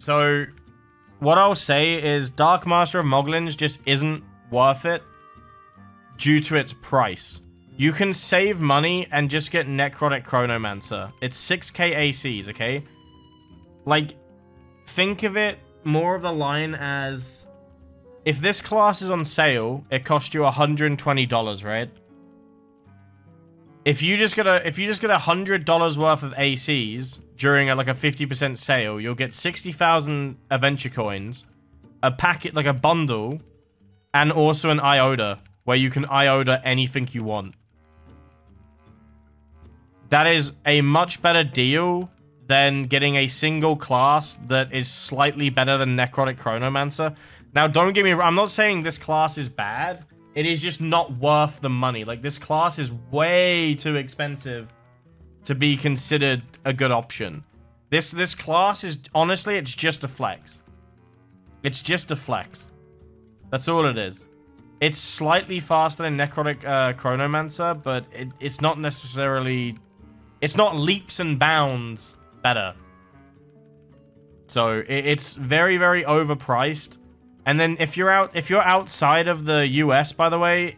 So, what I'll say is Dark Master of Moglins just isn't worth it due to its price. You can save money and just get Necrotic Chronomancer. It's 6k ACs, okay? Like, think of it more of the line as... If this class is on sale, it costs you $120, right? If you just get $100 worth of ACs during like a 50% sale, you'll get 60,000 adventure coins, a packet, like a bundle, and also an iota, where you can iota anything you want. That is a much better deal than getting a single class that is slightly better than Necrotic Chronomancer. Now, don't get me wrong, I'm not saying this class is bad. It is just not worth the money. Like, this class is way too expensive to be considered a good option. This class is, honestly, it's just a flex. It's just a flex. That's all it is. It's slightly faster than Necrotic Chronomancer, but it's not necessarily... It's not leaps and bounds better. So, it's very, very overpriced. And then if you're outside of the US, by the way,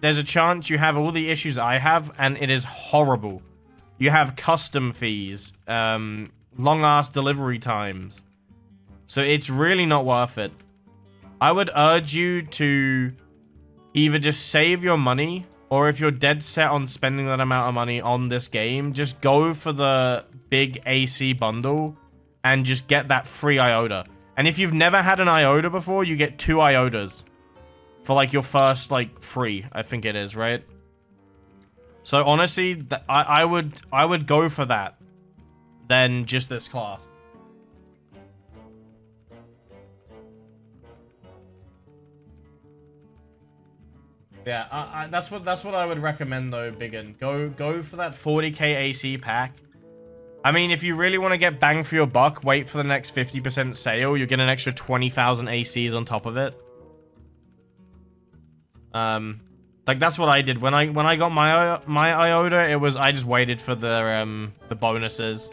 there's a chance you have all the issues I have, and it is horrible. You have custom fees, long-ass delivery times. So it's really not worth it. I would urge you to either just save your money, or if you're dead set on spending that amount of money on this game, just go for the big AC bundle and just get that free iota. And if you've never had an iota before, you get 2 iotas for like your first like free, I think it is, right? So honestly, I would go for that than just this class. Yeah, that's what I would recommend though, Biggin. Go for that 40k AC pack. I mean, if you really want to get bang for your buck, wait for the next 50% sale. You get an extra 20,000 ACs on top of it. Like that's what I did when I got my iota. It was I just waited for the bonuses.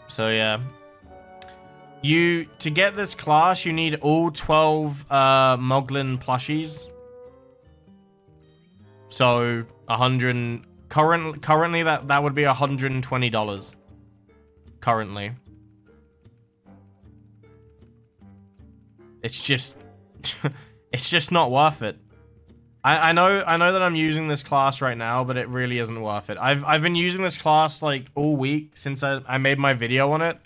So yeah, to get this class, you need all 12 Moglin plushies. So 100 currently that would be $120 currently. It's just it's just not worth it. I know that I'm using this class right now, but it really isn't worth it. I've been using this class like all week since I made my video on it,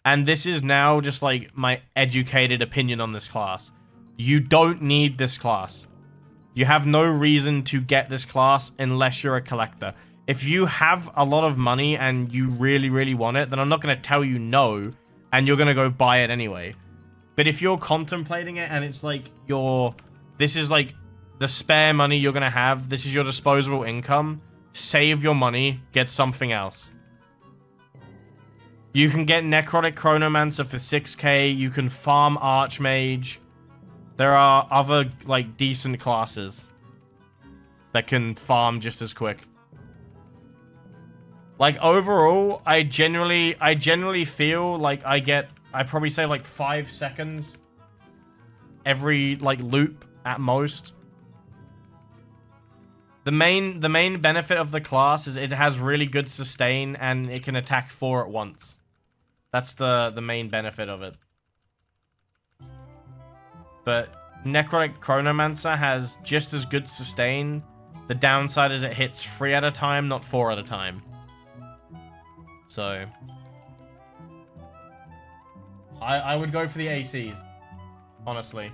and this is now just like my educated opinion on this class. You don't need this class. You have no reason to get this class unless you're a collector. If you have a lot of money and you really, really want it, then I'm not going to tell you no, and you're going to go buy it anyway. But if you're contemplating it and it's like this is like the spare money you're going to have, this is your disposable income, save your money, get something else. You can get Necrotic Chronomancer for 6k, you can farm Archmage. There are other, like, decent classes that can farm just as quick. Like, overall, I generally feel like I probably say, like, 5 seconds every, like, loop at most. The main benefit of the class is it has really good sustain and it can attack 4 at once. That's the main benefit of it. But Necrotic Chronomancer has just as good sustain. The downside is it hits 3 at a time, not 4 at a time. So I would go for the ACs, honestly.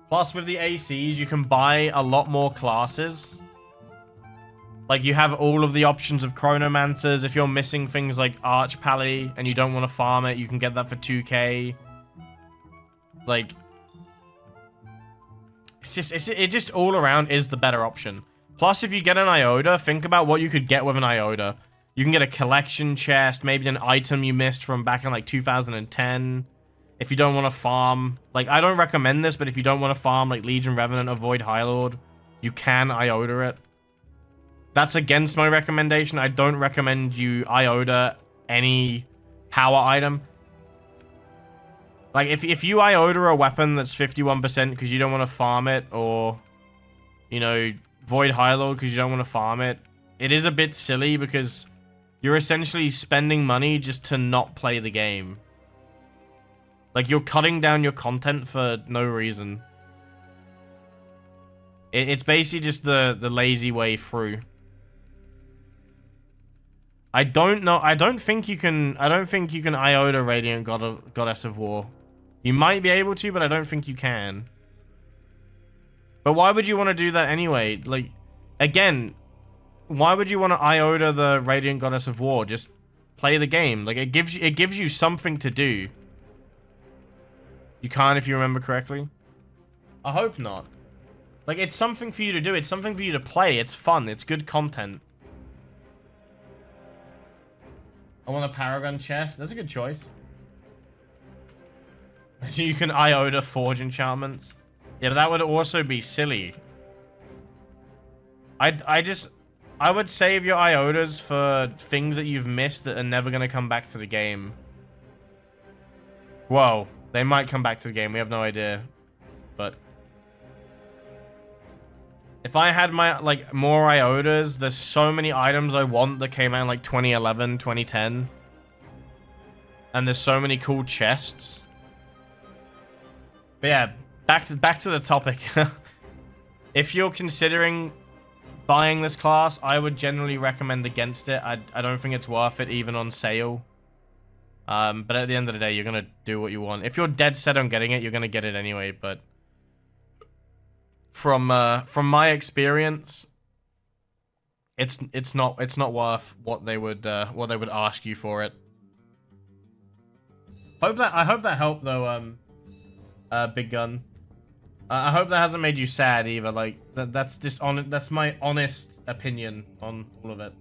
Plus, with the ACs, you can buy a lot more classes. Like, you have all of the options of Chronomancers. If you're missing things like Arch Pally and you don't want to farm it, you can get that for 2k. Like, it just all around is the better option. Plus, if you get an iota, think about what you could get with an iota. You can get a collection chest, maybe an item you missed from back in like 2010. If you don't want to farm, like, I don't recommend this, but if you don't want to farm like Legion Revenant or Void High Lord, you can iota it. That's against my recommendation. I don't recommend you IOTA any power item. Like, if you IOTA a weapon that's 51% because you don't want to farm it, or, you know, Void Highlord because you don't want to farm it, it is a bit silly because you're essentially spending money just to not play the game. Like, you're cutting down your content for no reason. It's basically just the lazy way through. I don't think you can IOTA Radiant Goddess of War. You might be able to, but I don't think you can. But why would you want to do that anyway? Like, again, why would you want to IOTA the Radiant Goddess of War? Just play the game. Like, it gives you something to do. You can't, if you remember correctly. I hope not. Like, it's something for you to do. It's something for you to play. It's fun. It's good content. I want a Paragon chest. That's a good choice. You can IOTA Forge enchantments. Yeah, but that would also be silly. I would save your IOTAs for things that you've missed that are never going to come back to the game. Whoa. They might come back to the game. We have no idea. But if I had my, like, more IOTAs, there's so many items I want that came out in, like, 2011, 2010. And there's so many cool chests. But yeah, back to the topic. If you're considering buying this class, I would generally recommend against it. I don't think it's worth it, even on sale. But at the end of the day, you're gonna do what you want. If you're dead set on getting it, you're gonna get it anyway. But from my experience, it's not worth what they would ask you for it. I hope that helped though. Big Gun. I hope that hasn't made you sad either. Like that's just that's my honest opinion on all of it.